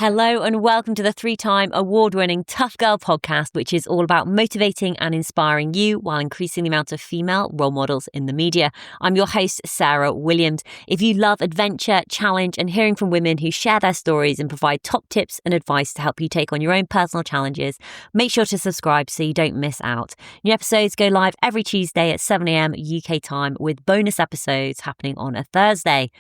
Hello and welcome to the 3-time award-winning Tough Girl podcast, which is all about motivating and inspiring you while increasing the amount of female role models in the media. I'm your host, Sarah Williams. If you love adventure, challenge, and hearing from women who share their stories and provide top tips and advice to help you take on your own personal challenges, make sure to subscribe so you don't miss out. New episodes go live every Tuesday at 7 a.m. UK time, with bonus episodes happening on a Thursday.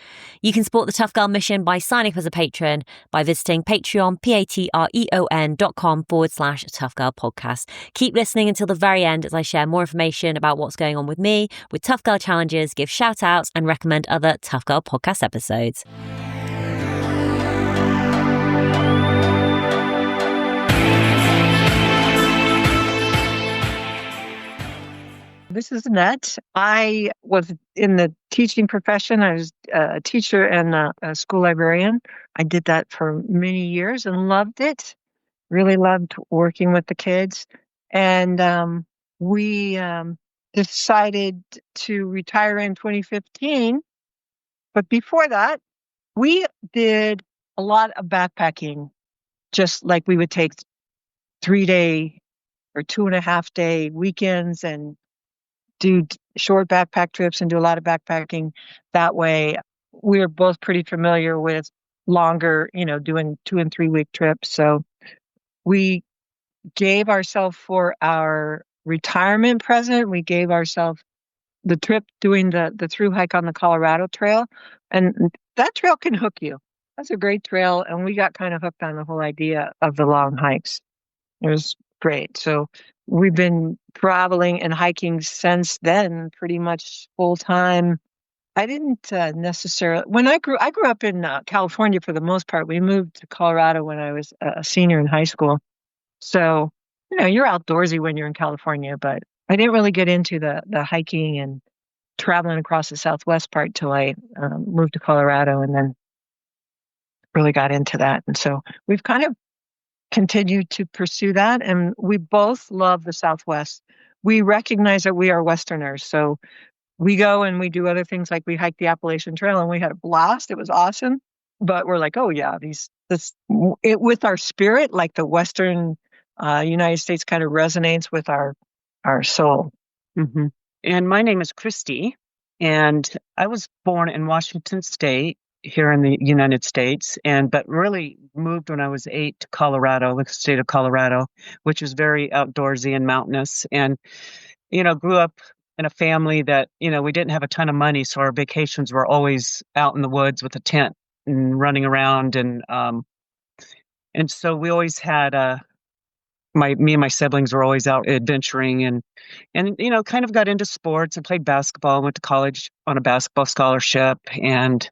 You can support the Tough Girl mission by signing up as a patron by visiting Patreon, patreon.com/Tough Girl Podcast. Keep listening until the very end as I share more information about what's going on with me, with Tough Girl challenges, give shout outs, and recommend other Tough Girl podcast episodes. This is Annette. I was in the teaching profession. I was a teacher and a school librarian. I did that for many years and loved it. Really loved working with the kids. And we decided to retire in 2015. But before that, we did a lot of backpacking, just like we would take 3-day or 2.5-day weekends and do short backpack trips and do a lot of backpacking that way. We're both pretty familiar with longer, doing 2 and 3 week trips. So we gave ourselves, for our retirement present, we gave ourselves the trip doing the through hike on the Colorado Trail. And that trail can hook you. That's a great trail. And we got kind of hooked on the whole idea of the long hikes. It was great. So we've been traveling and hiking since then, pretty much full time. I didn't necessarily, when I grew up in California for the most part. We moved to Colorado when I was a senior in high school. So, you're outdoorsy when you're in California, but I didn't really get into the hiking and traveling across the Southwest part till I moved to Colorado, and then really got into that. And so we've kind of continue to pursue that. And we both love the Southwest. We recognize that we are Westerners. So we go and we do other things, like we hiked the Appalachian Trail and we had a blast. It was awesome. But we're like, oh yeah, with our spirit, like the Western United States kind of resonates with our soul. Mm-hmm. And my name is Christie, and I was born in Washington State, here in the United States, but really moved when I was 8 to Colorado, the state of Colorado, which is very outdoorsy and mountainous. And, grew up in a family that, we didn't have a ton of money. So our vacations were always out in the woods with a tent and running around. And so we always had, me and my siblings were always out adventuring and, kind of got into sports. I played basketball, went to college on a basketball scholarship, and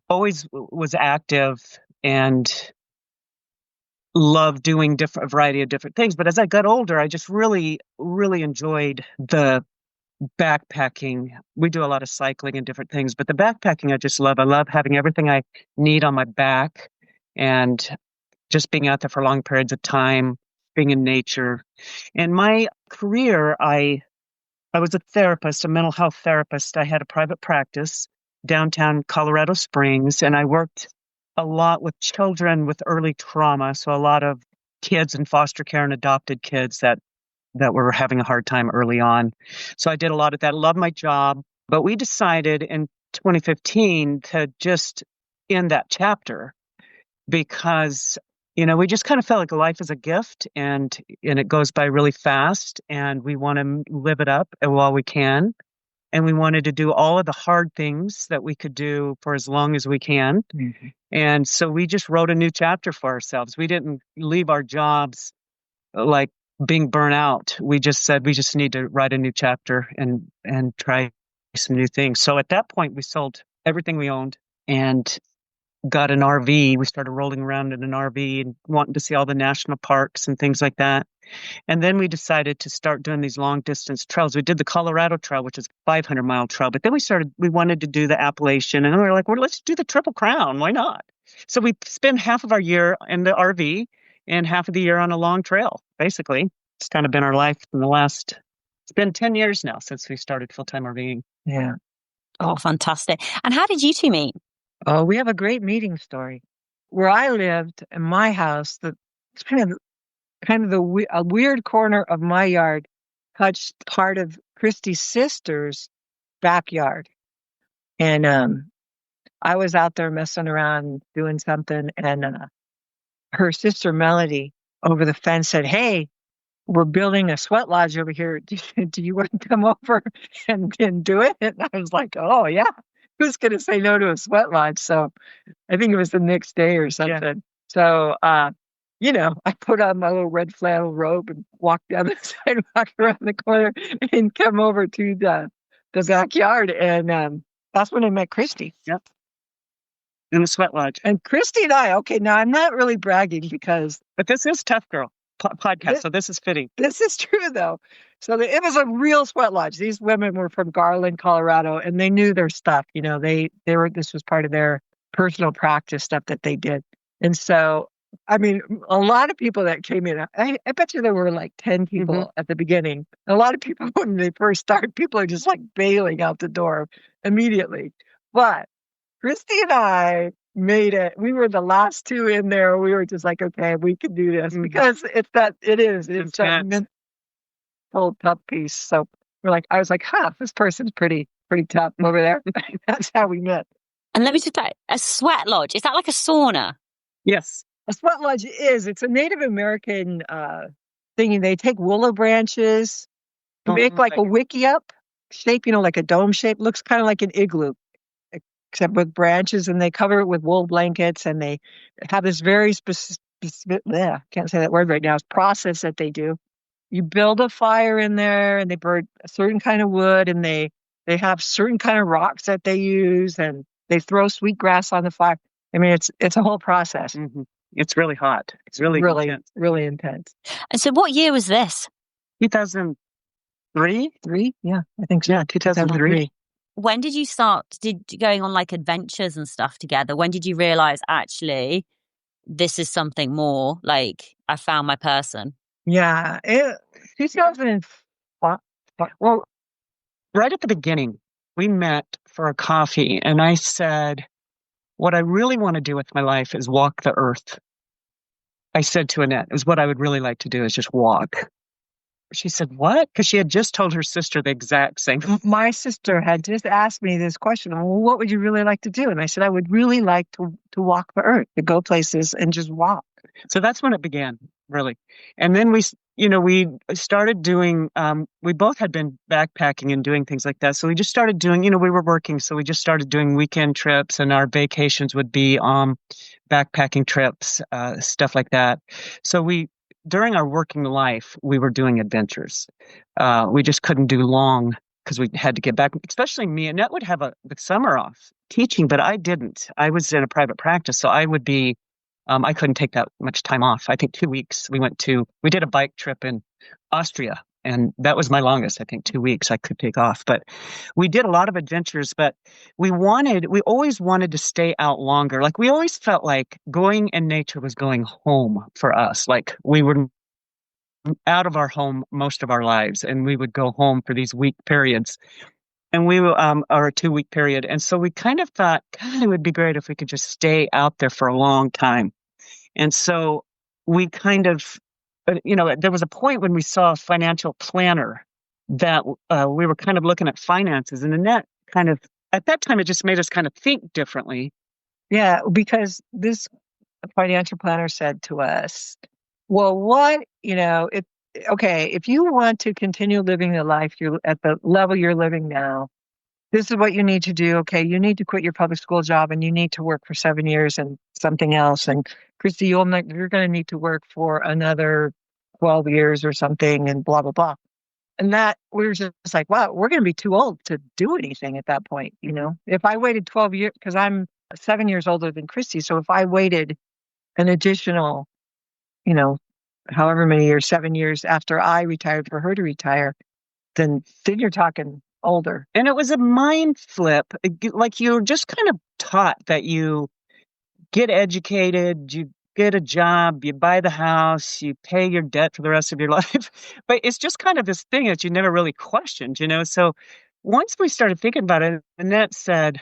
always was active and loved doing a variety of different things. But as I got older, I just really, really enjoyed the backpacking. We do a lot of cycling and different things, but the backpacking I just love. I love having everything I need on my back and just being out there for long periods of time, being in nature. And my career, I was a therapist, a mental health therapist. I had a private practice downtown Colorado Springs, and I worked a lot with children with early trauma. So a lot of kids in foster care and adopted kids that were having a hard time early on. So I did a lot of that. I love my job, but we decided in 2015 to just end that chapter because, we just kind of felt like life is a gift and it goes by really fast, and we want to live it up while we can. And we wanted to do all of the hard things that we could do for as long as we can. Mm-hmm. And so we just wrote a new chapter for ourselves. We didn't leave our jobs like being burnt out. We just said we just need to write a new chapter and try some new things. So at that point, we sold everything we owned and got an RV. We started rolling around in an RV and wanting to see all the national parks and things like that. And then we decided to start doing these long distance trails. We did the Colorado Trail, which is a 500-mile trail. But then we wanted to do the Appalachian. And we were like, well, let's do the Triple Crown. Why not? So we spend half of our year in the RV and half of the year on a long trail, basically. It's kind of been our life in it's been 10 years now since we started full-time RVing. Yeah. Oh, fantastic. And how did you two meet? Oh, we have a great meeting story. where I lived in my house, it's a weird corner of my yard touched part of Christie's sister's backyard. And I was out there messing around doing something, and her sister Melody over the fence said, "Hey, we're building a sweat lodge over here. Do you want to come over and do it?" And I was like, "Oh yeah, who's going to say no to a sweat lodge?" So I think it was the next day or something. Yeah. So, I put on my little red flannel robe and walked down the sidewalk around the corner and come over to the backyard. And that's when I met Christy. Yep. In the sweat lodge. And Christy and I, okay, now I'm not really bragging but this is Tough Girl podcast, so this is fitting. This is true, though. So it was a real sweat lodge. These women were from Garland, Colorado, and they knew their stuff. This was part of their personal practice stuff that they did. And so, I mean, a lot of people that came in, I bet you there were like 10 people at the beginning. A lot of people, when they first start, people are just like bailing out the door immediately. But Kristy and I made it. We were the last two in there. We were just like, okay, we can do this because it's that mental tough piece. So I was like, this person's pretty tough over there. That's how we met. And let me just say, a sweat lodge, is that like a sauna? Yes. A sweat lodge it's a Native American thing. They take willow branches, make like a wickiup shape, like a dome shape. Looks kind of like an igloo, except with branches, and they cover it with wool blankets, and they have this very specific, can't say that word right now, process that they do. You build a fire in there, and they burn a certain kind of wood, and they have certain kind of rocks that they use, and they throw sweet grass on the fire. I mean, it's a whole process. Mm-hmm. It's really hot. It's really intense. Really intense. And so what year was this? 2003? Yeah, I think so. Yeah, 2003. When did you start going on like adventures and stuff together? When did you realize actually this is something more, like I found my person? Yeah, 2005. Well, right at the beginning, we met for a coffee, and I said, what I really want to do with my life is walk the earth. I said to Annette, is what I would really like to do is just walk. She said, what? Because she had just told her sister the exact same. My sister had just asked me this question. Well, what would you really like to do? And I said, I would really like to walk the earth, to go places and just walk. So that's when it began, really. And then we started doing, we both had been backpacking and doing things like that. So we just started doing, we were working. So we just started doing weekend trips, and our vacations would be backpacking trips, stuff like that. So during our working life, we were doing adventures. We just couldn't do long because we had to get back, especially me. Annette would have the summer off teaching, but I didn't. I was in a private practice, so I would be, I couldn't take that much time off. I think 2 weeks. We did a bike trip in Austria, and that was my longest. I think 2 weeks I could take off. But we did a lot of adventures, but we always wanted to stay out longer. Like we always felt like going in nature was going home for us. Like we were out of our home most of our lives, and we would go home for these week periods. And we were, or a 2 week period. And so we kind of thought, God, it would be great if we could just stay out there for a long time. And so we kind of, there was a point when we saw a financial planner that we were kind of looking at finances. And Annette kind of, at that time, it just made us kind of think differently. Yeah, because this financial planner said to us, well, if you want to continue living the life you're at the level you're living now, this is what you need to do. Okay, you need to quit your public school job, and you need to work for 7 years and something else. And Christy, you're going to need to work for another 12 years or something, and blah, blah, blah. And that we were just like, wow, we're going to be too old to do anything at that point. If I waited 12 years, because I'm 7 years older than Christy. So if I waited an additional, however many years, 7 years after I retired for her to retire, then you're talking older. And it was a mind flip. Like you were just kind of taught that you get educated, you get a job, you buy the house, you pay your debt for the rest of your life. But it's just kind of this thing that you never really questioned, So once we started thinking about it, Annette said,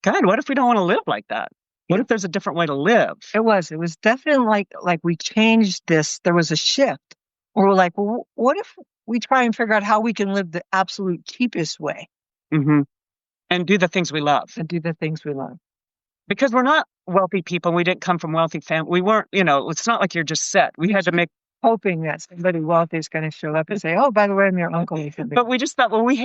God, what if we don't want to live like that? What if there's a different way to live? It was definitely like we changed this. There was a shift where we're like, well, what if we try and figure out how we can live the absolute cheapest way Mm-hmm. And do the things we love. and do the things we love? Because we're not wealthy people. We didn't come from wealthy families. We weren't, it's not like you're just set. We had to make. Hoping that somebody wealthy is going to show up and say, oh, by the way, I'm your uncle. But we just thought, well, we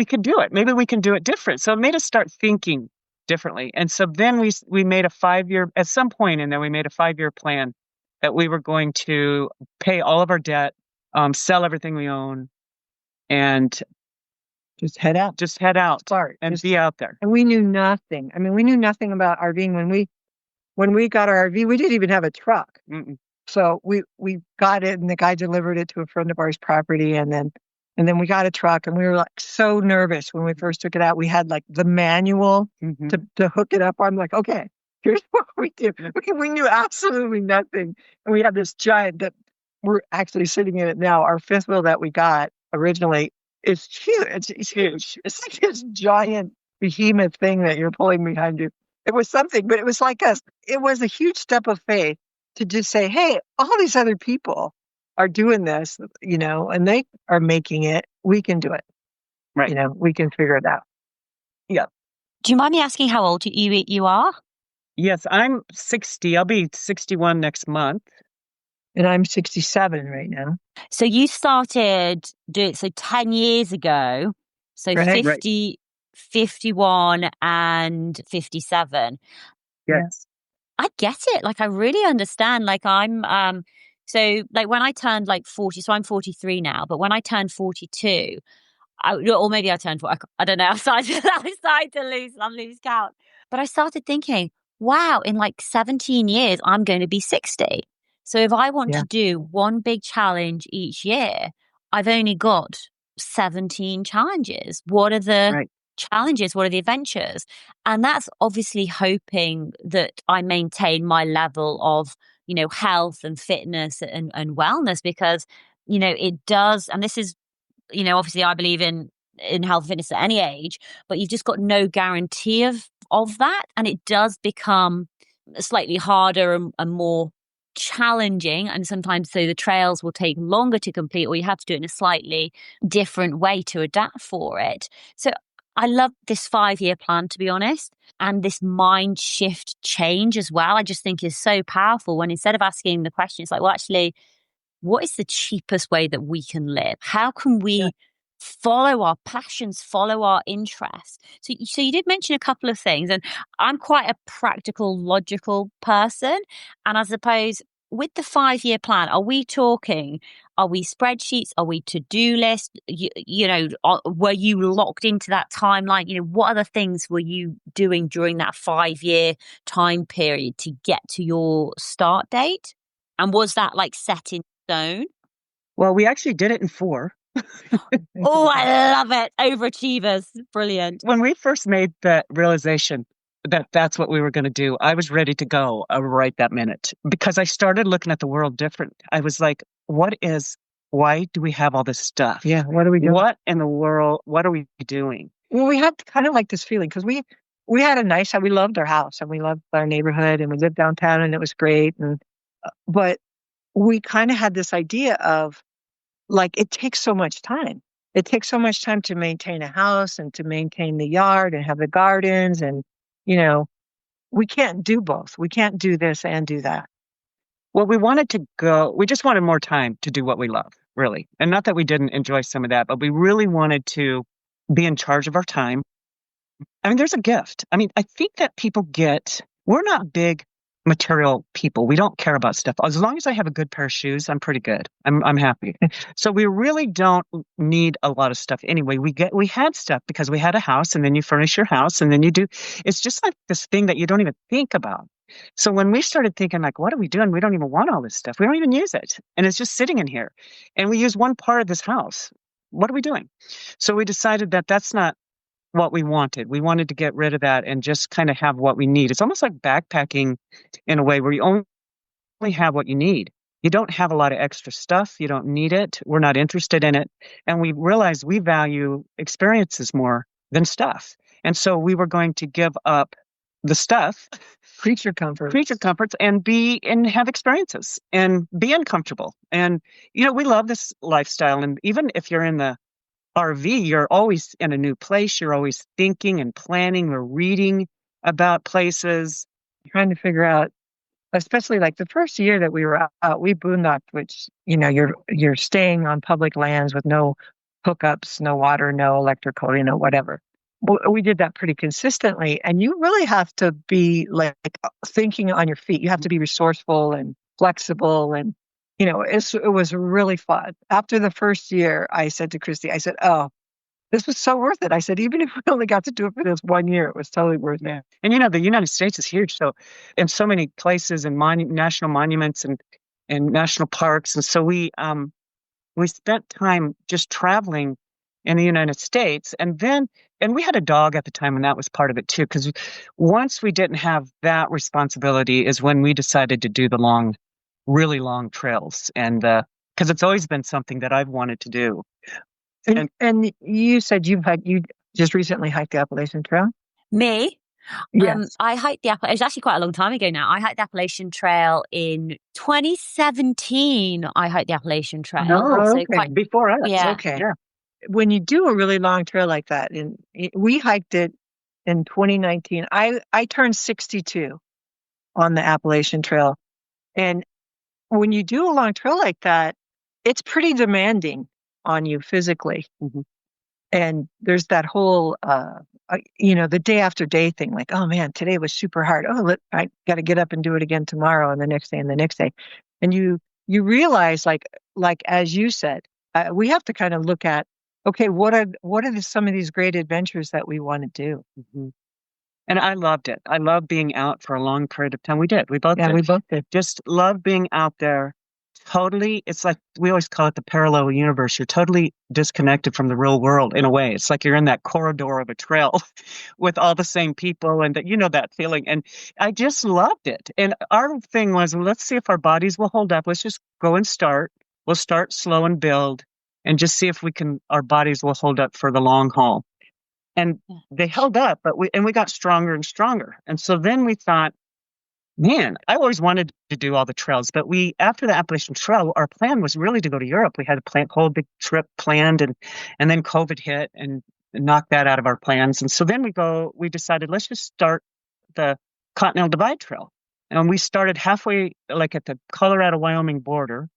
could do it. Maybe we can do it different. So it made us start thinking differently. And so then we made a 5-year, at some point in there, we made a 5-year plan that we were going to pay all of our debt, sell everything we own, and just head out. Start and be out there. And we knew nothing. I mean, we knew nothing about RVing. When we got our RV, we didn't even have a truck. Mm-mm. So we got it, and the guy delivered it to a friend of ours' property, and then we got a truck, and we were like so nervous when we first took it out. We had like the manual Mm-hmm. to hook it up. I'm like, okay, here's what we do. We knew absolutely nothing, and we had this giant that we're actually sitting in it now. Our fifth wheel that we got originally is huge. It's huge. It's like this giant behemoth thing that you're pulling behind you. It was something, but it was like us. It was a huge step of faith to just say, hey, all these other people are doing this, and they are making it. We can do it. Right. We can figure it out. Yeah. Do you mind me asking how old you are? Yes, I'm 60. I'll be 61 next month. And I'm 67 right now. So you started doing it 10 years ago. So Right. 50, 51 and 57. Yes. I get it. Like, I really understand. Like, I'm, so like when I turned 40, so I'm 43 now, but when I turned 42, or maybe I turned 40, I don't know. I started to lose count. But I started thinking, wow, in 17 years, I'm going to be 60. So if I want to do one big challenge each year, I've only got 17 challenges. What are the challenges? What are the adventures? And that's obviously hoping that I maintain my level of, health and fitness and wellness, because, it does. And this is, obviously I believe in health and fitness at any age, but you've just got no guarantee of that. And it does become slightly harder and more challenging, and sometimes so the trails will take longer to complete, or you have to do it in a slightly different way to adapt for it. So I love this 5-year plan, to be honest, and this mind shift change as well. I just think is so powerful when instead of asking the question, it's like, well, actually, what is the cheapest way that we can live? How can we follow our passions, follow our interests? So you did mention a couple of things, and I'm quite a practical, logical person. And I suppose with the 5-year plan, are we spreadsheets? Are we to-do lists? Were you locked into that timeline? What other things were you doing during that 5-year time period to get to your start date? And was that set in stone? Well, we actually did it in 4. Oh, I love it. Overachievers. Brilliant. When we first made that realization that that's what we were going to do, I was ready to go right that minute, because I started looking at the world different. I was like, why do we have all this stuff? Yeah. What are we doing? What in the world? What are we doing? Well, we had kind of this feeling because we had a nice house. We loved our house and we loved our neighborhood and we lived downtown and it was great. But we kind of had this idea of it takes so much time. It takes so much time to maintain a house and to maintain the yard and have the gardens. And, we can't do both. We can't do this and do that. Well, we just wanted more time to do what we love, really. And not that we didn't enjoy some of that, but we really wanted to be in charge of our time. I mean, there's a gift. I mean, I think that we're not big material people. We don't care about stuff. As long as I have a good pair of shoes, I'm pretty good. I'm happy. So we really don't need a lot of stuff anyway. We had stuff because we had a house, and then you furnish your house, and then you do. It's just like this thing that you don't even think about. So when we started thinking what are we doing? We don't even want all this stuff. We don't even use it. And it's just sitting in here. And we use one part of this house. What are we doing? So we decided that that's not what we wanted. We wanted to get rid of that and just kind of have what we need. It's almost like backpacking in a way where you only have what you need. You don't have a lot of extra stuff. You don't need it. We're not interested in it. And we realized we value experiences more than stuff. And so we were going to give up the stuff, creature comforts, and have experiences and be uncomfortable. And, we love this lifestyle. And even if you're in the RV, you're always in a new place. You're always thinking and planning or reading about places. trying to figure out, especially like the first year that we were out, we boondocked, which, you're staying on public lands with no hookups, no water, no electrical, whatever. We did that pretty consistently. And you really have to be like thinking on your feet. You have to be resourceful and flexible. And, it was really fun. After the first year, I said to Christy, I said, oh, this was so worth it. I said, even if we only got to do it for this 1 year, it was totally worth it. And, the United States is huge. So in so many places and national monuments and national parks. And so we spent time just traveling in the United States. And we had a dog at the time, and that was part of it too. Because once we didn't have that responsibility is when we decided to do the really long trails. And because it's always been something that I've wanted to do. And you said you just recently hiked the Appalachian Trail? Me? Yes. I hiked it was actually quite a long time ago now. I hiked the Appalachian Trail in 2017. I hiked the Appalachian Trail. Oh, okay. Before us. Yeah. Okay. Yeah. When you do a really long trail like that, and we hiked it in 2019, I turned 62 on the Appalachian Trail. And when you do a long trail like that, it's pretty demanding on you physically. Mm-hmm. And there's that whole, the day after day thing, like, oh man, today was super hard. Oh, I got to get up and do it again tomorrow and the next day and the next day. And you realize, like as you said, we have to kind of look at, okay, what are some of these great adventures that we want to do? Mm-hmm. And I loved it. I loved being out for a long period of time. We did. We both did. We both did. Just love being out there. Totally, it's like we always call it the parallel universe. You're totally disconnected from the real world in a way. It's like you're in that corridor of a trail with all the same people, and that feeling. And I just loved it. And our thing was, let's see if our bodies will hold up. Let's just go and start. We'll start slow and build, and just see if our bodies will hold up for the long haul. And they held up, but we got stronger and stronger. And so then we thought, man, I always wanted to do all the trails, but after the Appalachian Trail, our plan was really to go to Europe. We had a whole big trip planned, and then COVID hit and knocked that out of our plans. And so then we decided, let's just start the Continental Divide Trail. And we started halfway, like at the Colorado-Wyoming border,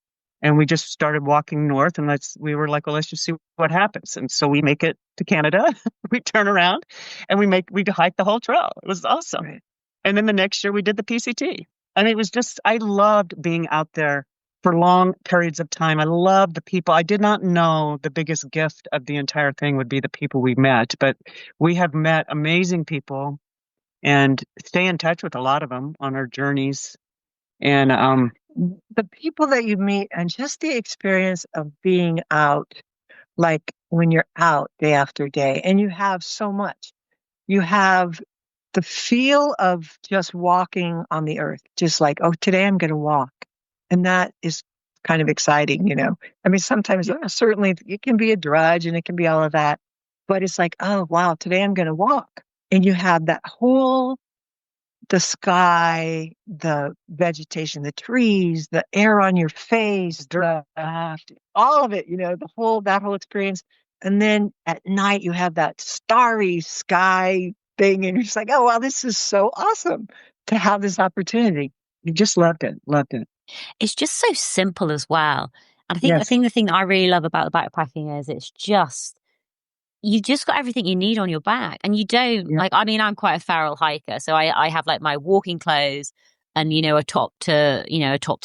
and we just started walking north, and we were like, well, let's just see what happens. And so we make it to Canada, we turn around, and we hike the whole trail. It was awesome. Right. And then the next year we did the PCT. And it was I loved being out there for long periods of time. I loved the people. I did not know the biggest gift of the entire thing would be the people we met, but we have met amazing people and stay in touch with a lot of them on our journeys. And the people that you meet and just the experience of being out, like when you're out day after day, and you have so much. You have the feel of just walking on the earth, just like, oh, today I'm going to walk. And that is kind of exciting, I mean, sometimes certainly it can be a drudge and it can be all of that, but it's like, oh, wow, today I'm going to walk. And you have that the sky, the vegetation, the trees, the air on your face, all of it, that whole experience. And then at night you have that starry sky thing, and you're just like, oh, wow, this is so awesome to have this opportunity. You just loved it. It's just so simple as well. And I think the thing that I really love about the backpacking is you've just got everything you need on your back, and you don't I'm quite a feral hiker, so I have like my walking clothes and a top to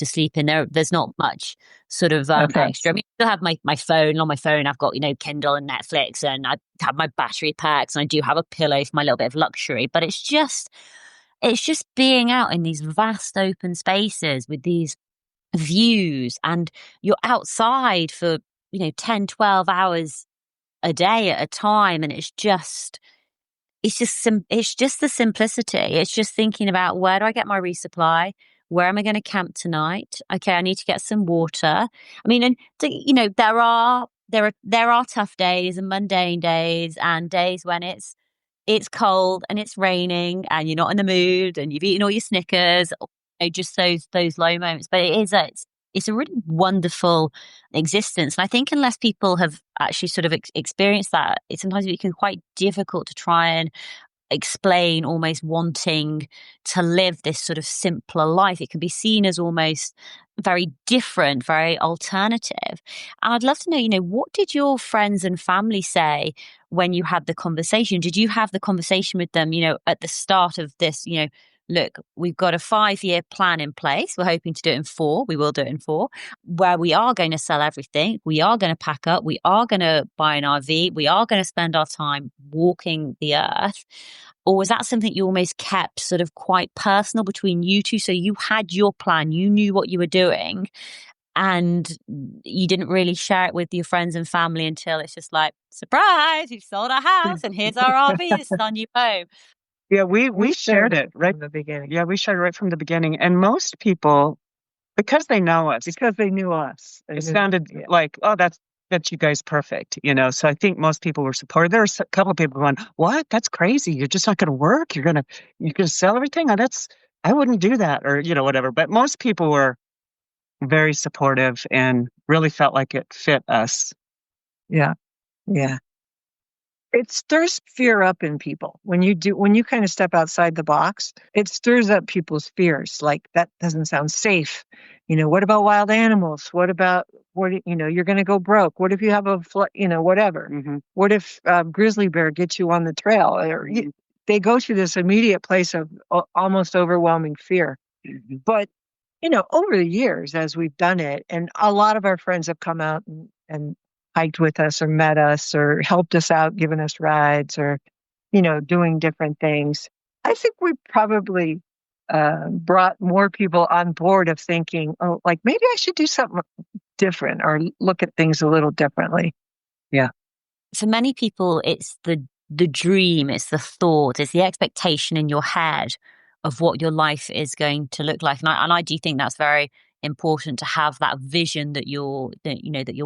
sleep in. There's not much sort of extra. I mean, I still have my phone. On my phone I've got Kindle and Netflix, and I have my battery packs, and I do have a pillow for my little bit of luxury, but it's just being out in these vast open spaces with these views, and you're outside for 10, 12 hours a day at a time, and it's just the simplicity. It's just thinking about, where do I get my resupply? Where am I going to camp tonight? Okay, I need to get some water. I mean, and there are tough days and mundane days and days when it's it's cold and it's raining and you're not in the mood and you've eaten all your Snickers, just those low moments. But it's a really wonderful existence. And I think unless people have actually sort of experienced that, it sometimes become quite difficult to try and explain almost wanting to live this sort of simpler life. It can be seen as almost very different, very alternative. And I'd love to know, what did your friends and family say when you had the conversation? Did you have the conversation with them, at the start of this, look, we've got a 5-year plan in place. We're hoping to do it in 4. We will do it in 4, where we are going to sell everything. We are going to pack up. We are going to buy an RV. We are going to spend our time walking the earth. Or was that something you almost kept sort of quite personal between you two? So you had your plan, you knew what you were doing, and you didn't really share it with your friends and family until it's just like, surprise, we've sold our house and here's our RV. This is our new home. Yeah, we shared it right from the beginning. Yeah, we shared right from the beginning. And most people, because they know us, Because they knew us. it sounded like, oh, that's you guys perfect, So I think most people were supportive. There's a couple of people going, what? That's crazy. You're just not going to work. You're gonna sell everything. I wouldn't do that, or whatever. But most people were very supportive and really felt like it fit us. Yeah. Yeah. It stirs fear up in people. When you kind of step outside the box, it stirs up people's fears. Like, that doesn't sound safe. What about wild animals? What about, you're going to go broke. What if you have a flood, whatever. Mm-hmm. What if grizzly bear gets you on the trail? Or they go to this immediate place of almost overwhelming fear. Mm-hmm. But, over the years, as we've done it, and a lot of our friends have come out and hiked with us or met us or helped us out, given us rides or, doing different things. I think we probably brought more people on board of thinking, oh, like maybe I should do something different or look at things a little differently. Yeah. For many people, it's the dream, it's the thought, it's the expectation in your head of what your life is going to look like. And I do think that's very important, to have that vision that you're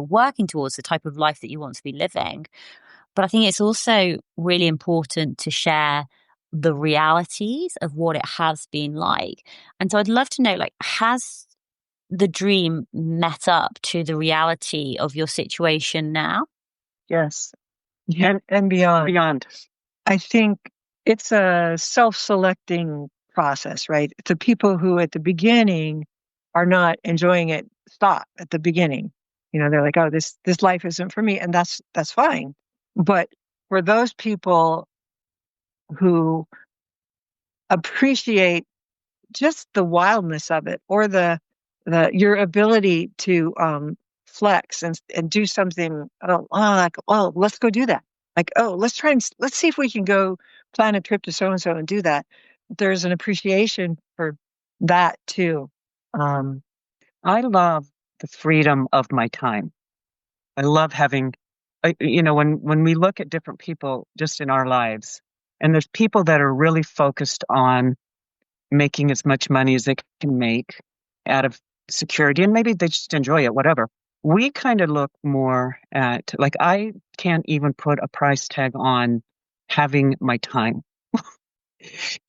working towards, the type of life that you want to be living. But I think it's also really important to share the realities of what it has been like. And so I'd love to know, has the dream met up to the reality of your situation now? Yes. And beyond. I think it's a self-selecting process, right? The people who at the beginning are not enjoying it stop at the beginning. They're like, oh, this life isn't for me. And that's fine. But for those people who appreciate just the wildness of it, or your ability to flex and do something, let's go do that. Like, oh, let's see if we can go plan a trip to so-and-so and do that. There's an appreciation for that too. I love the freedom of my time. I love having, when we look at different people just in our lives, and there's people that are really focused on making as much money as they can make out of security, and maybe they just enjoy it, whatever. We kind of look more at, like, I can't even put a price tag on having my time.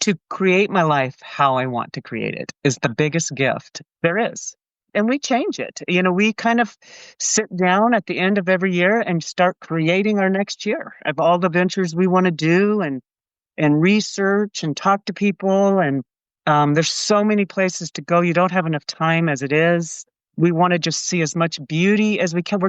To create my life how I want to create it is the biggest gift there is. And we change it. We kind of sit down at the end of every year and start creating our next year of all the ventures we want to do, and research and talk to people. And there's so many places to go. You don't have enough time as it is. We want to just see as much beauty as we can.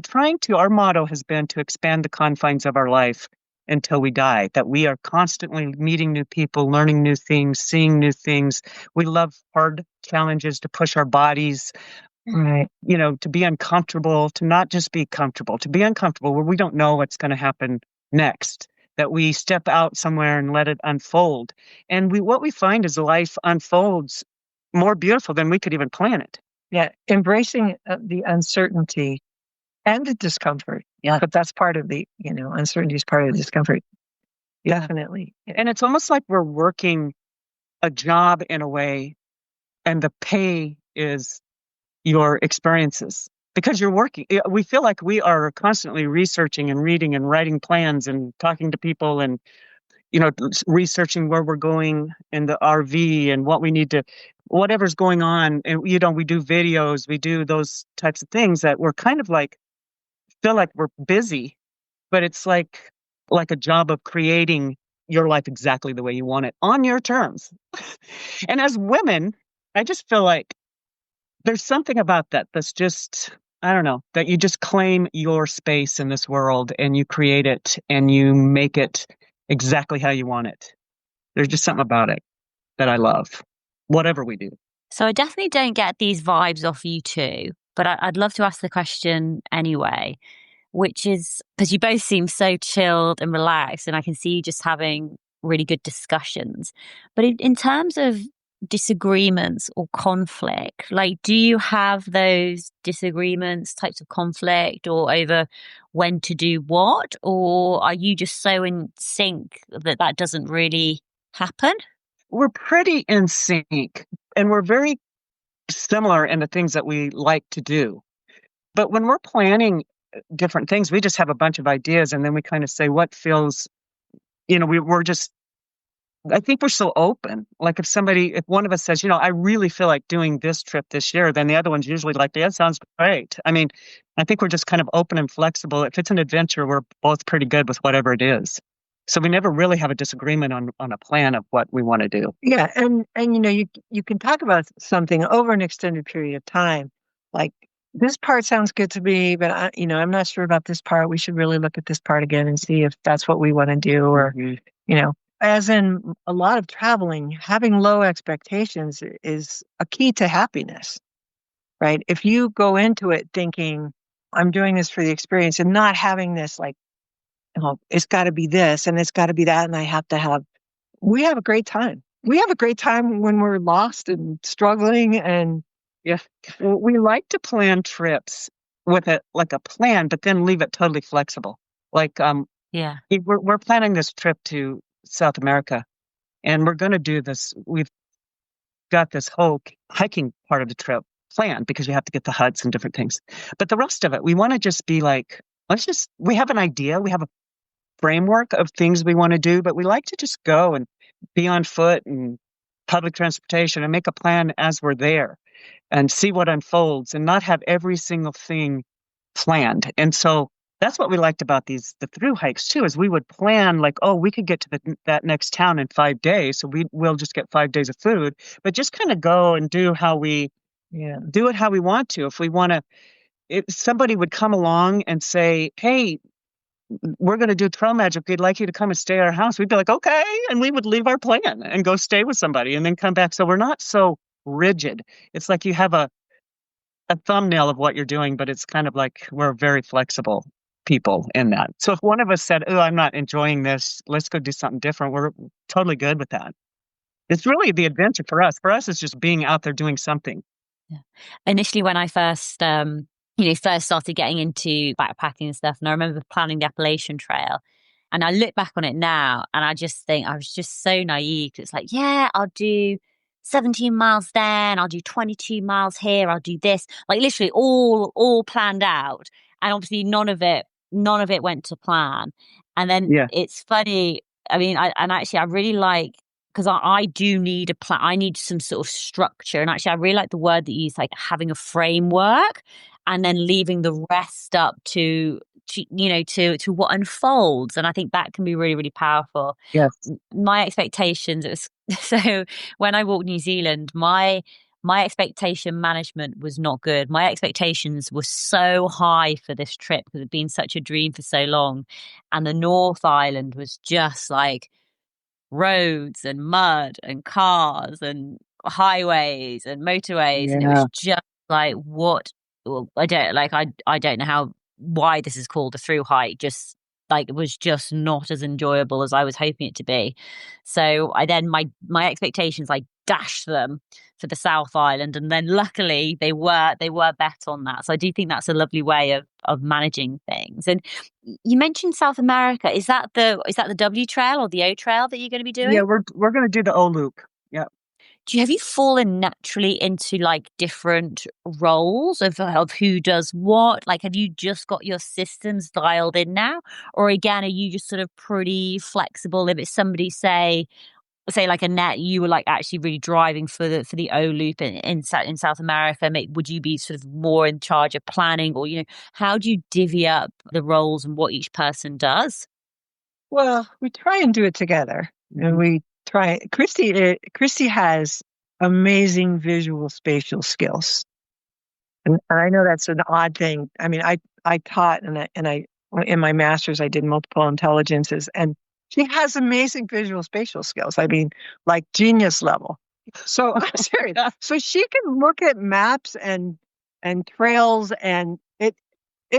Our motto has been to expand the confines of our life until we die, that we are constantly meeting new people, learning new things, seeing new things. We love hard challenges, to push our bodies, right? To be uncomfortable, to not just be comfortable, to be uncomfortable where we don't know what's going to happen next, that we step out somewhere and let it unfold. And what we find is life unfolds more beautiful than we could even plan it. Yeah, embracing the uncertainty and the discomfort. Yeah. But that's part of the, uncertainty is part of the discomfort. Yeah. Definitely. And it's almost like we're working a job in a way, and the pay is your experiences, because you're working. We feel like we are constantly researching and reading and writing plans and talking to people, and researching where we're going in the RV and what we need to, whatever's going on. And, we do videos, we do those types of things that we're kind of like, feel like we're busy, but it's like a job of creating your life exactly the way you want it on your terms. And as women, I just feel like there's something about that that's just, I don't know, that you just claim your space in this world and you create it and you make it exactly how you want it. There's just something about it that I love, whatever we do. So I definitely don't get these vibes off you two, but I'd love to ask the question anyway, which is because you both seem so chilled and relaxed, and I can see you just having really good discussions. But in terms of disagreements or conflict, like, do you have those disagreements, types of conflict, or over when to do what? Or are you just so in sync that doesn't really happen? We're pretty in sync and we're very similar in the things that we like to do. But when we're planning different things, we just have a bunch of ideas and then we kind of say what feels, we're just, I think we're so open. Like if one of us says, I really feel like doing this trip this year, then the other one's usually like, yeah, that sounds great. I mean, I think we're just kind of open and flexible. If it's an adventure, we're both pretty good with whatever it is. So we never really have a disagreement on a plan of what we want to do. Yeah, and you can talk about something over an extended period of time. Like, this part sounds good to me, but I'm not sure about this part. We should really look at this part again and see if that's what we want to do. Or, as in a lot of traveling, having low expectations is a key to happiness, right? If you go into it thinking, I'm doing this for the experience, and not having this like, it's got to be this and it's got to be that, and we have a great time. We have a great time when we're lost and struggling. And yeah, we like to plan trips with a plan, but then leave it totally flexible. Like, yeah, we're planning this trip to South America, and we're going to do this. We've got this whole hiking part of the trip planned because you have to get the huts and different things. But the rest of it, we want to just be like, we have an idea, we have a framework of things we want to do, but we like to just go and be on foot and public transportation and make a plan as we're there and see what unfolds and not have every single thing planned. And so that's what we liked about the thru hikes too, is we would plan like, oh, we could get to that next town in 5 days. So we'll just get 5 days of food, but just kind of go and do how we want to. If we want to, if somebody would come along and say, hey, we're going to do trail magic, we'd like you to come and stay at our house, we'd be like, okay. And we would leave our plan and go stay with somebody and then come back. So we're not so rigid. It's like you have a thumbnail of what you're doing, but it's kind of like we're very flexible people in that. So if one of us said, oh, I'm not enjoying this, let's go do something different, we're totally good with that. It's really the adventure for us. For us, it's just being out there doing something. Yeah. Initially, when I first started getting into backpacking and stuff, and I remember planning the Appalachian Trail, and I look back on it now, and I just think I was just so naive. It's like, yeah, I'll do 17 miles there, and I'll do 22 miles here. I'll do this, like literally all planned out, and obviously none of it went to plan. And then It's funny. I mean, I really like, because I do need a plan. I need some sort of structure. And actually, I really like the word that you use, like having a framework and then leaving the rest up to what unfolds. And I think that can be really, really powerful. Yes. My expectations, so when I walked New Zealand, my expectation management was not good. My expectations were so high for this trip because it had been such a dream for so long. And the North Island was just like roads and mud and cars and highways and motorways, and it was just like, what? Well, I don't know why this is called a thru hike. Just like, it was just not as enjoyable as I was hoping it to be. So my expectations, I dashed them for the South Island, and then luckily they were bet on that. So I do think that's a lovely way of managing things. And you mentioned South America. Is that the W Trail or the O Trail that you're going to be doing? Yeah, we're going to do the O Loop. Yeah. have you fallen naturally into like different roles of who does what? Like, have you just got your systems dialed in now? Or again, are you just sort of pretty flexible? If it's somebody, say like Annette, you were like actually really driving for the O Loop in South America. Would you be sort of more in charge of planning, or how do you divvy up the roles and what each person does? Well, we try and do it together, and we try. Christy has amazing visual spatial skills, and I know that's an odd thing. I mean, I taught, and I in my master's I did multiple intelligences, and she has amazing visual spatial skills. I mean, like genius level. So I'm serious. So she can look at maps and trails, and it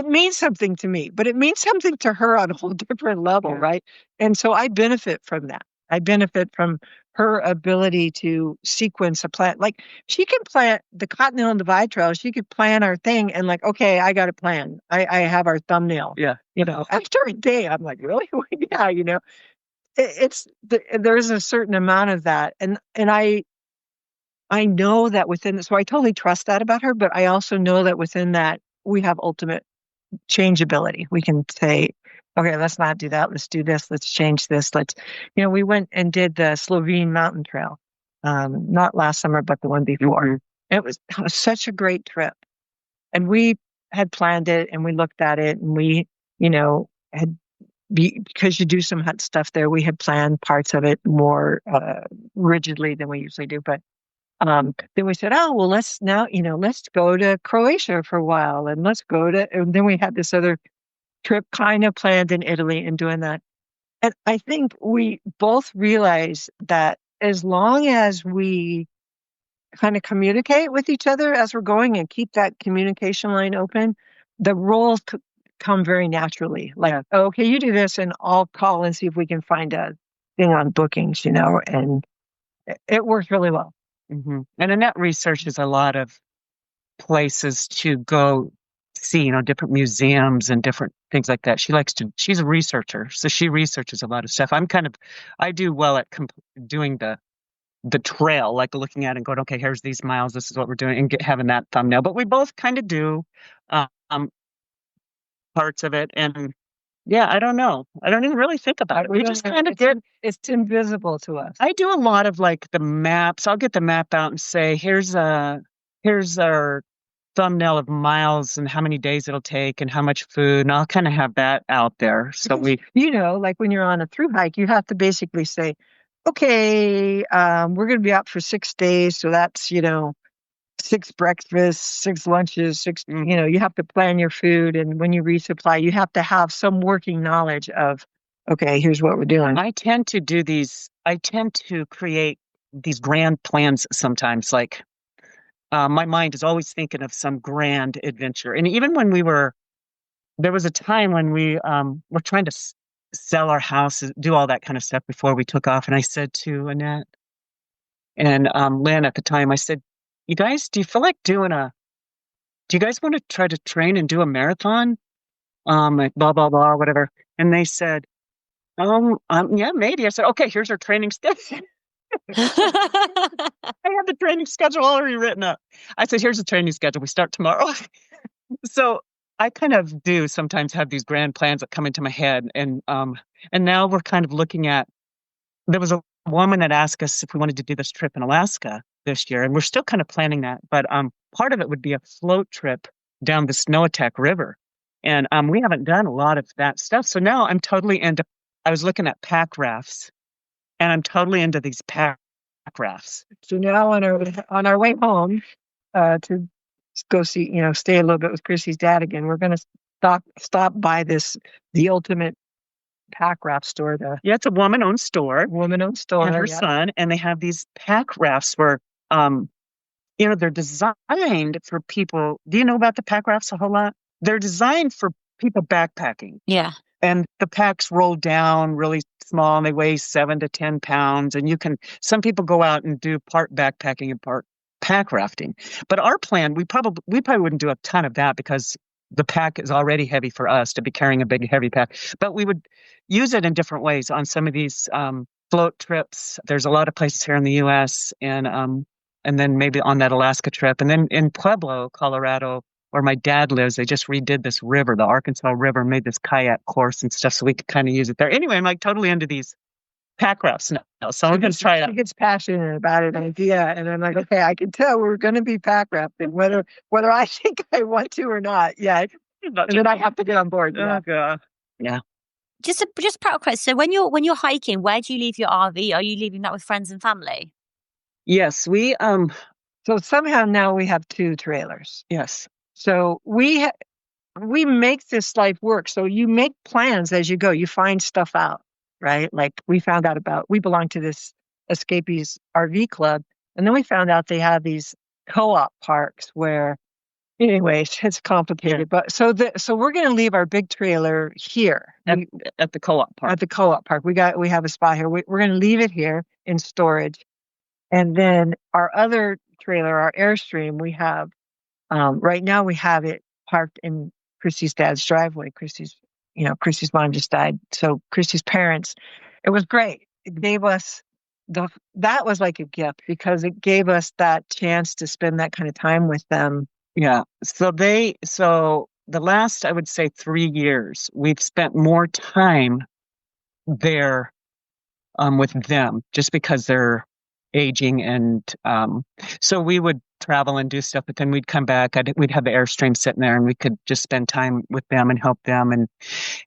means something to me, but it means something to her on a whole different level, right? And so I benefit from that. I benefit from her ability to sequence a plan. Like, she can plan the Continental Divide Trail. She could plan our thing and like, okay, I got a plan. I have our thumbnail. Yeah. After a day, I'm like, really? Yeah, there's a certain amount of that. And I know that so I totally trust that about her, but I also know that within that we have ultimate changeability. We can say, okay, let's not do that. Let's do this. Let's change this. We went and did the Slovene mountain trail, not last summer, but the one before. It was such a great trip. And we had planned it, and we looked at it, and we, because you do some hut stuff there, we had planned parts of it more rigidly than we usually do. But then we said, oh, well, let's go to Croatia for a while, and and then we had this other trip kind of planned in Italy and doing that. And I think we both realize that as long as we kind of communicate with each other as we're going and keep that communication line open, the roles come very naturally. Like, okay, you do this, and I'll call and see if we can find a thing on bookings, and it works really well. Mm-hmm. And Annette researches a lot of places to go see, different museums and different things like that. She's a researcher, so she researches a lot of stuff. I do well at doing the trail, like looking at it and going, okay, here's these miles, this is what we're doing, and having that thumbnail. But we both kind of do parts of it. And yeah, I don't know. I don't even really think about it. We just kind of it's invisible to us. I do a lot of like the maps. I'll get the map out and say, here's our thumbnail of miles and how many days it'll take and how much food. And I'll kind of have that out there. So like when you're on a thru hike, you have to basically say, okay, we're going to be out for 6 days. So that's, 6 breakfasts, 6 lunches, 6, you have to plan your food. And when you resupply, you have to have some working knowledge of, okay, here's what we're doing. I tend to create these grand plans sometimes. Like, my mind is always thinking of some grand adventure. And even when there was a time when we were trying to sell our house, do all that kind of stuff before we took off. And I said to Annette and Lynn at the time, I said, you guys, do you feel like do you guys want to try to train and do a marathon? Like blah, blah, blah, whatever. And they said, yeah, maybe. I said, okay, here's our training schedule. I had the training schedule already written up. I said, here's the training schedule. We start tomorrow. So I kind of do sometimes have these grand plans that come into my head. And now we're kind of looking at, there was a woman that asked us if we wanted to do this trip in Alaska this year, and we're still kind of planning that. But part of it would be a float trip down the Snohomish River. And we haven't done a lot of that stuff. So now I'm totally I was looking at pack rafts, and I'm totally into these pack rafts. So now on our way home to go see, stay a little bit with Chrissy's dad again, we're going to stop by the ultimate pack raft store. It's a woman-owned store. And her son, and they have these pack rafts where, they're designed for people. Do you know about the pack rafts a whole lot? They're designed for people backpacking. Yeah. And the packs roll down really small, and they weigh 7 to 10 pounds. And some people go out and do part backpacking and part pack rafting. But our plan, we probably wouldn't do a ton of that because the pack is already heavy for us to be carrying a big, heavy pack. But we would use it in different ways on some of these float trips. There's a lot of places here in the U.S. and and then maybe on that Alaska trip. And then in Pueblo, Colorado, where my dad lives, they just redid this river, the Arkansas River, made this kayak course and stuff, so we could kind of use it there. Anyway, I'm like totally into these pack rafts now, so I'm going to try it out. She gets passionate about an idea, and I'm like, okay, I can tell we're going to be pack rafting, whether I think I want to or not. Yeah, and then I have to get on board. Oh, God. Yeah. Just practical question. So when you're hiking, where do you leave your RV? Are you leaving that with friends and family? Yes, we So somehow now we have 2 trailers. yes. So we make this life work. So you make plans as you go. You find stuff out, right? Like we found out we belong to this escapees RV club, and then we found out they have these co-op parks where, anyways, it's complicated. Yeah. But so we're going to leave our big trailer here At the co-op park. at the co-op park. We have a spot here. We're going to leave it here in storage, and then our other trailer, our Airstream, we have. Right now we have it parked in Christie's dad's driveway. Christie's mom just died. So Christie's parents, it was great. It gave us that was like a gift because it gave us that chance to spend that kind of time with them. Yeah. So the last, I would say 3 years, we've spent more time there with them just because they're aging. And so we would travel and do stuff, but then we'd come back. We'd have the Airstream sitting there, and we could just spend time with them and help them.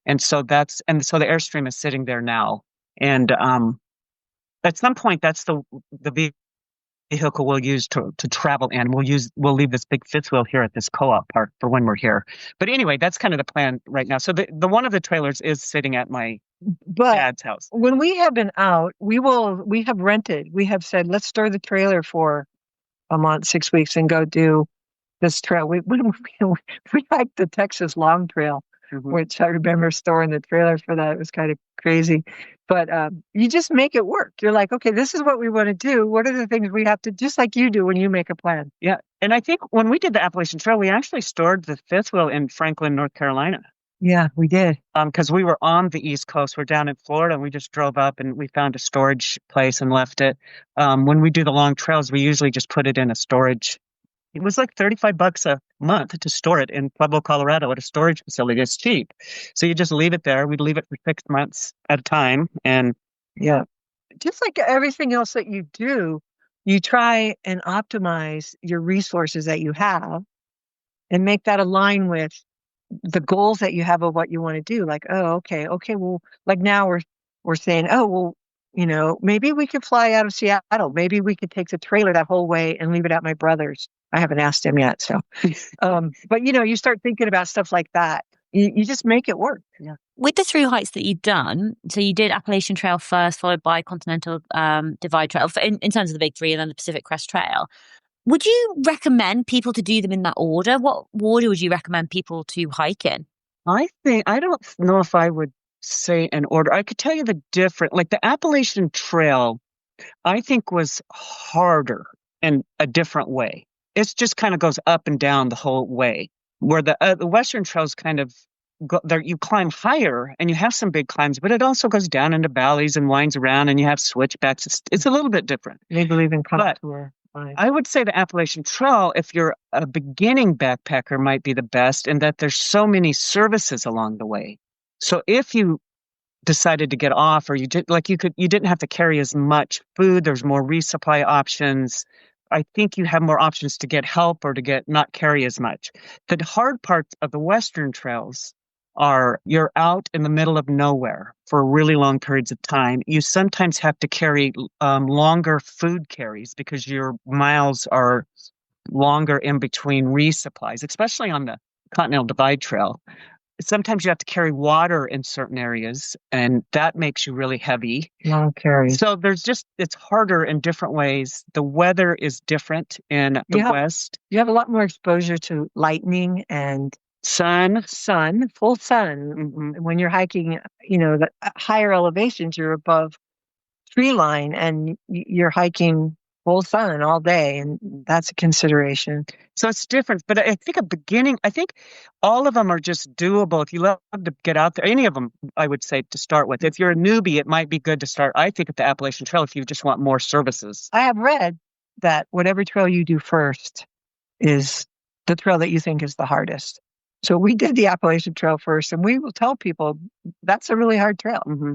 And so the Airstream is sitting there now. And at some point, that's the vehicle we'll use to travel in. We'll leave this big fifth wheel here at this co-op park for when we're here. But anyway, that's kind of the plan right now. So the one of the trailers is sitting at my dad's house. When we have been out, we have rented. We have said, let's store the trailer for a month, 6 weeks, and go do this trail. We hiked the Texas Long Trail, which I remember storing the trailer for that. It was kind of crazy. But you just make it work. You're like, okay, this is what we want to do. What are the things we have to, just like you do when you make a plan? Yeah. And I think when we did the Appalachian Trail, we actually stored the fifth wheel in Franklin, North Carolina. Yeah, we did. Because we were on the East Coast. We're down in Florida, and we just drove up and we found a storage place and left it. When we do the long trails, we usually just put it in a storage. It was like $35 a month to store it in Pueblo, Colorado at a storage facility. It's cheap. So you just leave it there. We'd leave it for 6 months at a time. And yeah, just like everything else that you do, you try and optimize your resources that you have and make that align with the goals that you have of what you want to do. Like, oh, okay, well, like now we're saying, oh, well, maybe we could fly out of Seattle. Maybe we could take the trailer that whole way and leave it at my brother's. I haven't asked him yet. So, but you start thinking about stuff like that. You just make it work. Yeah. With the thru hikes that you've done, so you did Appalachian Trail first, followed by Continental Divide Trail in terms of the big 3, and then the Pacific Crest Trail. Would you recommend people to do them in that order? What order would you recommend people to hike in? I don't know if I would say an order. I could tell you the different, like the Appalachian Trail, I think was harder in a different way. It just kind of goes up and down the whole way, where the Western Trails kind of go there. You climb higher and you have some big climbs, but it also goes down into valleys and winds around, and you have switchbacks. It's a little bit different. They believe in contour. I would say the Appalachian Trail, if you're a beginning backpacker, might be the best in that there's so many services along the way. So if you decided to get off, or you didn't have to carry as much food, there's more resupply options. I think you have more options to get help or to not carry as much. The hard parts of the Western trails are you're out in the middle of nowhere for really long periods of time. You sometimes have to carry longer food carries because your miles are longer in between resupplies, especially on the Continental Divide Trail. Sometimes you have to carry water in certain areas, and that makes you really heavy. Long carry. So it's harder in different ways. The weather is different in the West. You have a lot more exposure to lightning and sun, full sun. Mm-hmm. When you're hiking, the higher elevations, you're above tree line, and you're hiking full sun all day, and that's a consideration. So it's different. But I think all of them are just doable if you love to get out there. Any of them, I would say, to start with. If you're a newbie, it might be good to start, I think, at the Appalachian Trail if you just want more services. I have read that whatever trail you do first is the trail that you think is the hardest. So we did the Appalachian Trail first, and we will tell people that's a really hard trail. Mm-hmm.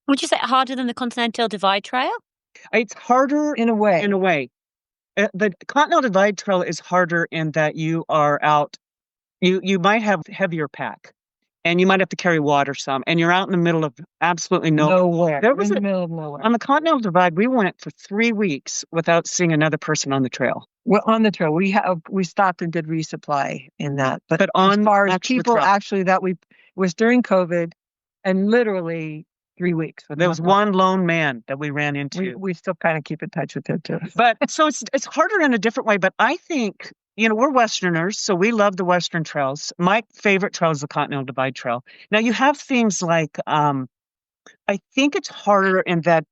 Would you say harder than the Continental Divide Trail? It's harder In a way. In a way. The Continental Divide Trail is harder in that you are out. You might have heavier pack, and you might have to carry water some, and you're out in the middle of absolutely Nowhere. There was in the middle of nowhere. on the Continental Divide, we went for 3 weeks without seeing another person on the trail. Well, on the trail, we stopped and did resupply in that. But on as far as actual people, trail. actually, it was during COVID, and literally 3 weeks. There was one lone man that we ran into. We still kind of keep in touch with him too. But so it's harder in a different way. But I think, we're Westerners, so we love the Western trails. My favorite trail is the Continental Divide Trail. Now you have things like, I think it's harder in that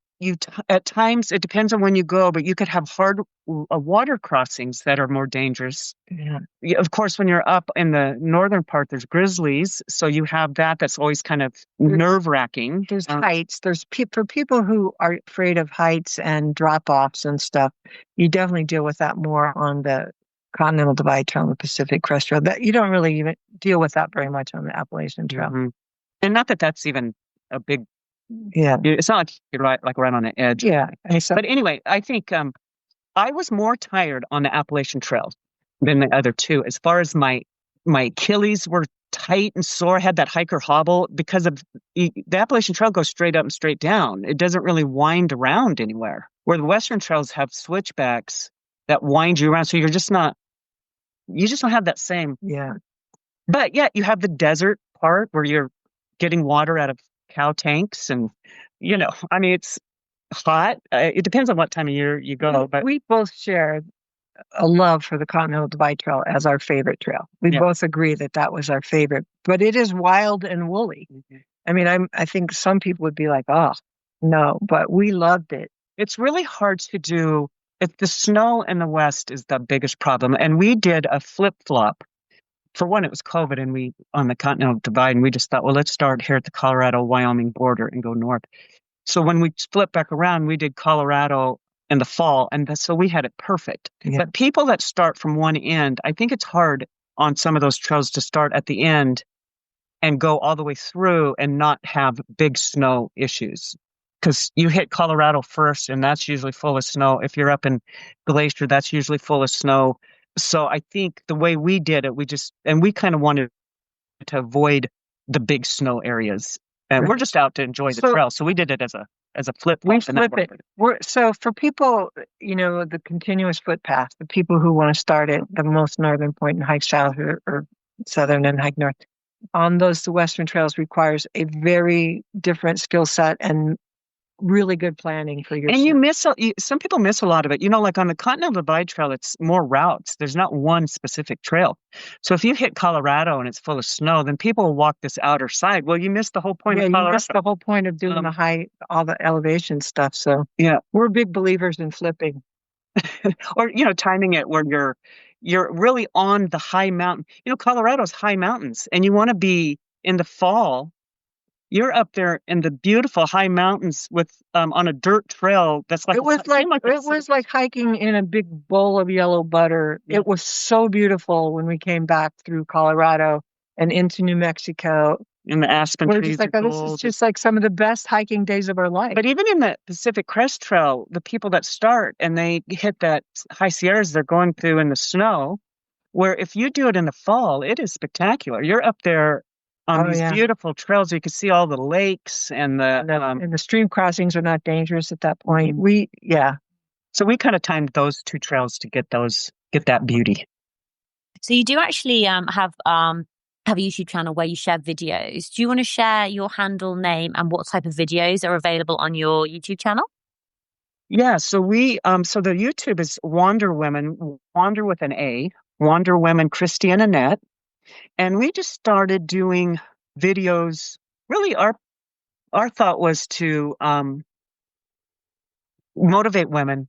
at times, it depends on when you go, but you could have hard water crossings that are more dangerous. Yeah. Of course, when you're up in the northern part, there's grizzlies. So you have that's always kind of nerve-wracking. There's heights. There's for people who are afraid of heights and drop-offs and stuff, you definitely deal with that more on the Continental Divide Trail and the Pacific Crest Trail. That you don't really even deal with that very much on the Appalachian Trail. Mm-hmm. And not that that's even a big. Yeah, it's not like you're right on the edge. Yeah, but anyway, I think I was more tired on the Appalachian Trail than the other two. As far as my Achilles were tight and sore, I had that hiker hobble because of the Appalachian Trail goes straight up and straight down. It doesn't really wind around anywhere. Where the Western trails have switchbacks that wind you around, so you just don't have that same. Yeah. But yeah, you have the desert part where you're getting water out of cow tanks, and it's hot. It depends on what time of year you go. But we both share a love for the Continental Divide Trail as our favorite trail. We both agree that was our favorite, but it is wild and woolly. Mm-hmm. I mean, I think some people would be like, oh, no, but we loved it. It's really hard to do. If the snow in the West is the biggest problem, and we did a flip-flop. For one, it was COVID, and we on the Continental Divide, and we just thought, well, let's start here at the Colorado-Wyoming border and go north. So when we split back around, we did Colorado in the fall, and so we had it perfect. Yeah. But people that start from one end, I think it's hard on some of those trails to start at the end and go all the way through and not have big snow issues. Because you hit Colorado first, and that's usually full of snow. If you're up in Glacier, that's usually full of snow. So I think the way we did it, we kind of wanted to avoid the big snow areas. And we're just out to enjoy the trail. So we did it as a flip. We flip it. So for people, the continuous footpath, the people who want to start at the most northern point and hike south or southern and hike north, on the Western trails requires a very different skill set and really good planning for your. And some people miss a lot of it. Like on the Continental Divide Trail, it's more routes. There's not one specific trail. So if you hit Colorado and it's full of snow, then people will walk this outer side. Well, you missed the whole point of Colorado. You missed the whole point of doing all the elevation stuff. So yeah, we're big believers in flipping. Or, timing it where you're really on the high mountain. Colorado's high mountains, and you want to be in the fall. You're up there in the beautiful high mountains with on a dirt trail that's like it was like hiking in a big bowl of yellow butter. Yeah. It was so beautiful when we came back through Colorado and into New Mexico. In the aspen trees. This is just like some of the best hiking days of our life. But even in the Pacific Crest Trail, the people that start and they hit that high Sierras they're going through in the snow, where if you do it in the fall, it is spectacular. You're up there on these beautiful trails. You can see all the lakes and the stream crossings are not dangerous at that point. So we kind of timed those two trails to get that beauty. So you do actually have a YouTube channel where you share videos. Do you want to share your handle name and what type of videos are available on your YouTube channel? Yeah, so so the YouTube is Wander Women, Wander with an A, Wander Women, Kristy and Annette. And we just started doing videos. Really, our thought was to motivate women,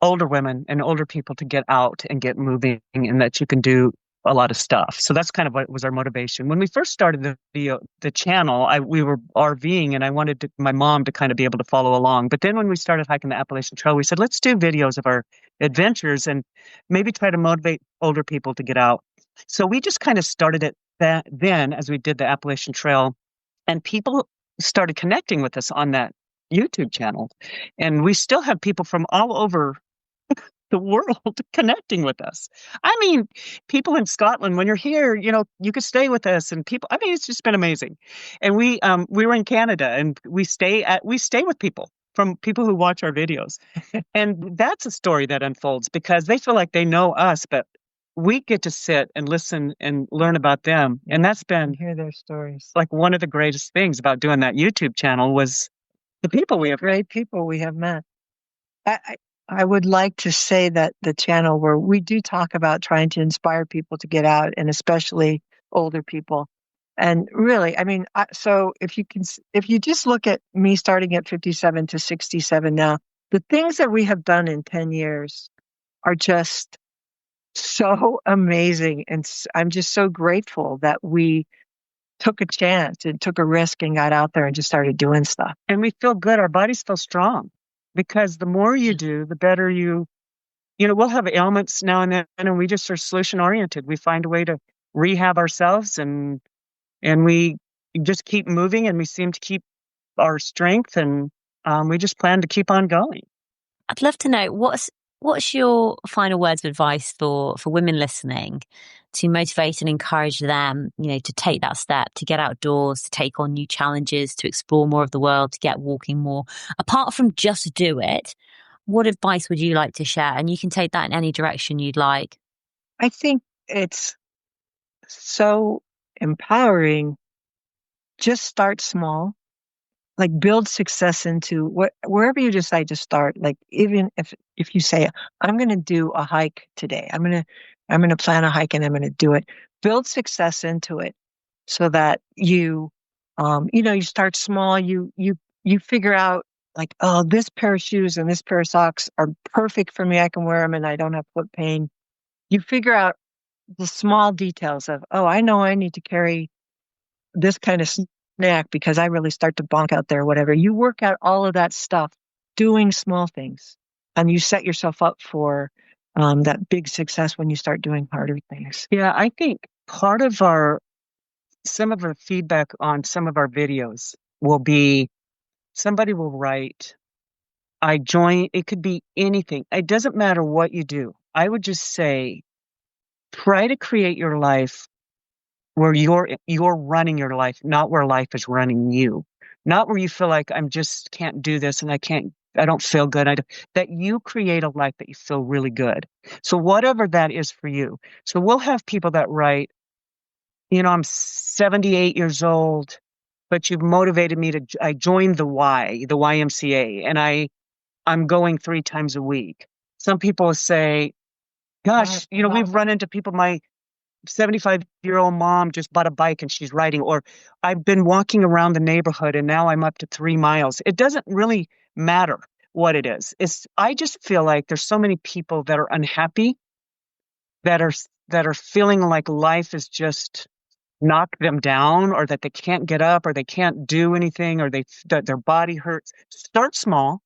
older women and older people to get out and get moving, and that you can do a lot of stuff. So that's kind of what was our motivation. When we first started the channel, we were RVing, and I wanted my mom to kind of be able to follow along. But then when we started hiking the Appalachian Trail, we said, let's do videos of our adventures and maybe try to motivate older people to get out. So we just kind of started it then as we did the Appalachian Trail, and people started connecting with us on that YouTube channel. And we still have people from all over the world connecting with us. I mean, people in Scotland, when you're here, you could stay with us, and people, I mean, it's just been amazing. And we were in Canada, and we stay with people who watch our videos. And that's a story that unfolds because they feel like they know us, but we get to sit and listen and learn about them. And that's been hear their stories. Like one of the greatest things about doing that YouTube channel was the people we have. Great people we have met. I would like to say that the channel where we do talk about trying to inspire people to get out, and especially older people. And really, I mean, so if you just look at me starting at 57 to 67 now, the things that we have done in 10 years are just so amazing. And I'm just so grateful that we took a chance and took a risk and got out there and just started doing stuff. And we feel good. Our bodies feel strong. Because the more you do, the better we'll have ailments now and then, and we just are solution oriented. We find a way to rehab ourselves, and we just keep moving, and we seem to keep our strength, and we just plan to keep on going. I'd love to know what's your final words of advice for women listening to motivate and encourage them, to take that step, to get outdoors, to take on new challenges, to explore more of the world, to get walking more. Apart from just do it, what advice would you like to share? And you can take that in any direction you'd like. I think it's so empowering. Just start small. Like build success into wherever you decide to start. Like even if you say, I'm going to do a hike today, I'm going to plan a hike and I'm going to do it. Build success into it so that you start small. You figure out like, oh, this pair of shoes and this pair of socks are perfect for me. I can wear them and I don't have foot pain. You figure out the small details of, oh, I know I need to carry this kind of snack because I really start to bonk out there, whatever. You work out all of that stuff doing small things, and you set yourself up for that big success when you start doing harder things. Yeah, I think part of some of our feedback on some of our videos will be somebody will write, it could be anything. It doesn't matter what you do. I would just say, try to create your life where you're running your life, not where life is running you. Not where you feel like I just can't do this and I don't feel good. That you create a life that you feel really good. So whatever that is for you. So we'll have people that write, I'm 78 years old, but you've motivated me I joined the YMCA, and I'm going 3 times a week. Some people say, gosh, we've run into people, my 75-year-old mom just bought a bike and she's riding, or I've been walking around the neighborhood and now I'm up to 3 miles. It doesn't really matter what it is. I just feel like there's so many people that are unhappy, that are feeling like life is just knocked them down, or that they can't get up, or they can't do anything, or that their body hurts. Start small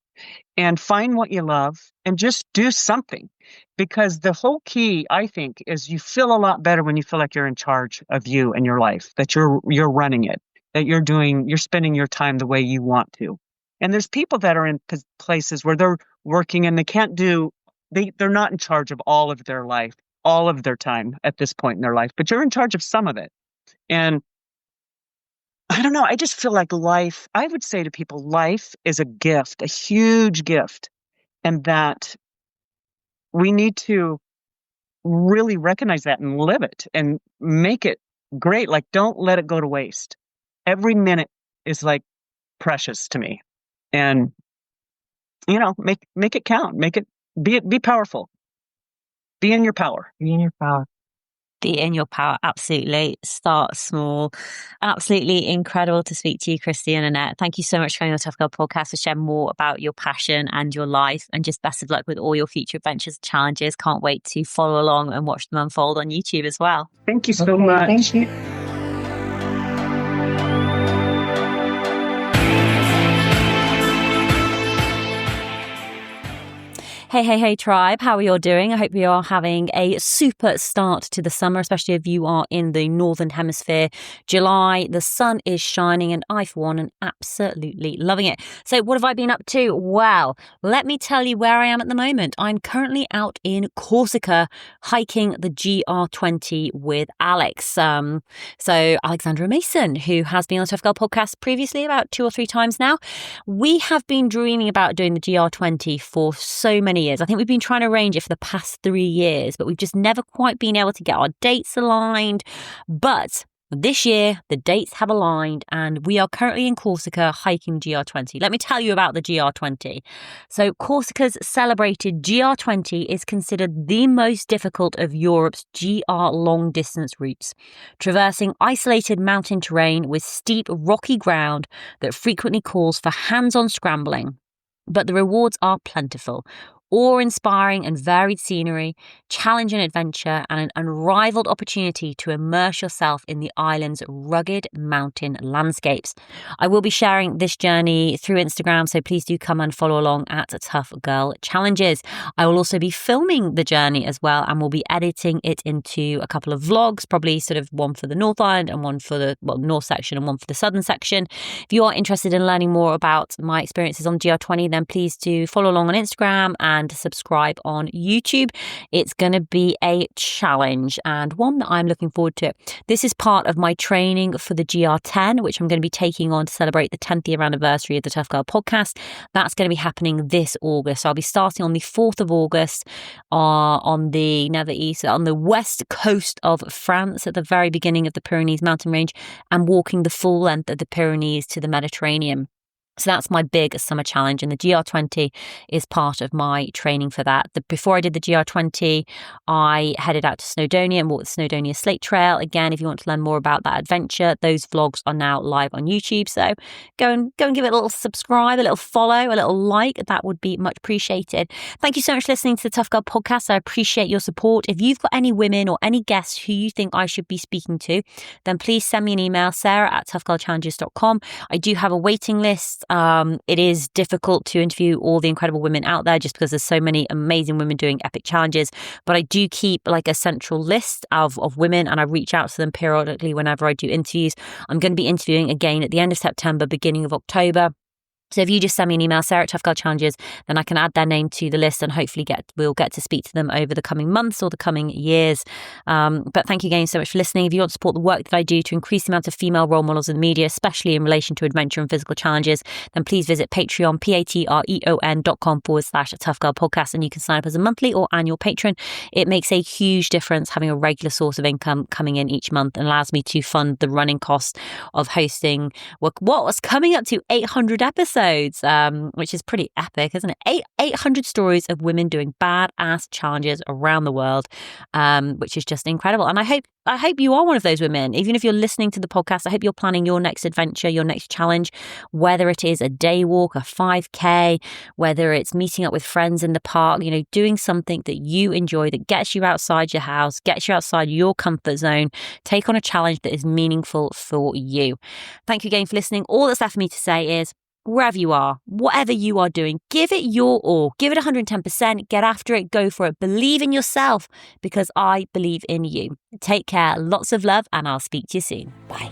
and find what you love and just do something. Because the whole key, I think, is you feel a lot better when you feel like you're in charge of you and your life, that you're running it, that you're spending your time the way you want to. And there's people that are in places where they're working and they're not in charge of all of their life, all of their time at this point in their life, but you're in charge of some of it. And I don't know, I just feel like I would say to people, life is a gift, a huge gift, and that we need to really recognize that and live it and make it great. Like, don't let it go to waste. Every minute is like precious to me. And, make it count. Make it, be powerful. Be in your power. Be in your power. Be in your power. Absolutely. Start small. Absolutely incredible to speak to you, Kristy and Annette. Thank you so much for coming on the Tough Girl podcast to share more about your passion and your life, and just best of luck with all your future adventures and challenges. Can't wait to follow along and watch them unfold on YouTube as well. Thank you so much. Thank you. Hey, tribe. How are you all doing? I hope you are having a super start to the summer, especially if you are in the Northern Hemisphere. July, the sun is shining, and I, for one, am absolutely loving it. So what have I been up to? Well, let me tell you where I am at the moment. I'm currently out in Corsica hiking the GR20 with Alex. So Alexandra Mason, who has been on the Tough Girl podcast previously about 2 or 3 times now. We have been dreaming about doing the GR20 for so many years. I think we've been trying to arrange it for the past 3 years, but we've just never quite been able to get our dates aligned. But this year, the dates have aligned, and we are currently in Corsica hiking GR20. Let me tell you about the GR20. So Corsica's celebrated GR20 is considered the most difficult of Europe's GR long-distance routes, traversing isolated mountain terrain with steep, rocky ground that frequently calls for hands-on scrambling. But the rewards are plentiful. Awe-inspiring and varied scenery, challenge and adventure, and an unrivaled opportunity to immerse yourself in the island's rugged mountain landscapes. I will be sharing this journey through Instagram, so please do come and follow along at Tough Girl Challenges. I will also be filming the journey as well, and we'll be editing it into a couple of vlogs, probably sort of one for the North Island and one for the North section and one for the Southern section. If you are interested in learning more about my experiences on GR20, then please do follow along on Instagram and subscribe on YouTube. It's going to be a challenge, and one that I'm looking forward to. This is part of my training for the GR10, which I'm going to be taking on to celebrate the 10th year anniversary of the Tough Girl podcast. That's going to be happening this August. So I'll be starting on the 4th of August on the west coast of France at the very beginning of the Pyrenees mountain range, and walking the full length of the Pyrenees to the Mediterranean. So that's my big summer challenge, and the GR20 is part of my training for that. Before I did the GR20, I headed out to Snowdonia and walked the Snowdonia Slate Trail. Again, if you want to learn more about that adventure, those vlogs are now live on YouTube. So go and give it a little subscribe, a little follow, a little like. That would be much appreciated. Thank you so much for listening to the Tough Girl podcast. I appreciate your support. If you've got any women or any guests who you think I should be speaking to, then please send me an email, sarah@toughgirlchallenges.com. I do have a waiting list. It is difficult to interview all the incredible women out there just because there's so many amazing women doing epic challenges. But I do keep like a central list of women, and I reach out to them periodically whenever I do interviews. I'm going to be interviewing again at the end of September, beginning of October. So if you just send me an email, sarah@toughgirlchallenges, then I can add their name to the list, and hopefully we'll get to speak to them over the coming months or the coming years. But thank you again so much for listening. If you want to support the work that I do to increase the amount of female role models in the media, especially in relation to adventure and physical challenges, then please visit Patreon, patreon.com/Tough Girl Podcast, and you can sign up as a monthly or annual patron. It makes a huge difference having a regular source of income coming in each month, and allows me to fund the running costs of hosting what was coming up to 800 episodes. Which is pretty epic, isn't it? 800 stories of women doing badass challenges around the world, which is just incredible. And I hope you are one of those women. Even if you're listening to the podcast, I hope you're planning your next adventure, your next challenge, whether it is a day walk, a 5K, whether it's meeting up with friends in the park, doing something that you enjoy, that gets you outside your house, gets you outside your comfort zone. Take on a challenge that is meaningful for you. Thank you again for listening. All that's left for me to say is, wherever you are, whatever you are doing, give it your all. Give it 110%. Get after it. Go for it. Believe in yourself, because I believe in you. Take care. Lots of love, and I'll speak to you soon. Bye.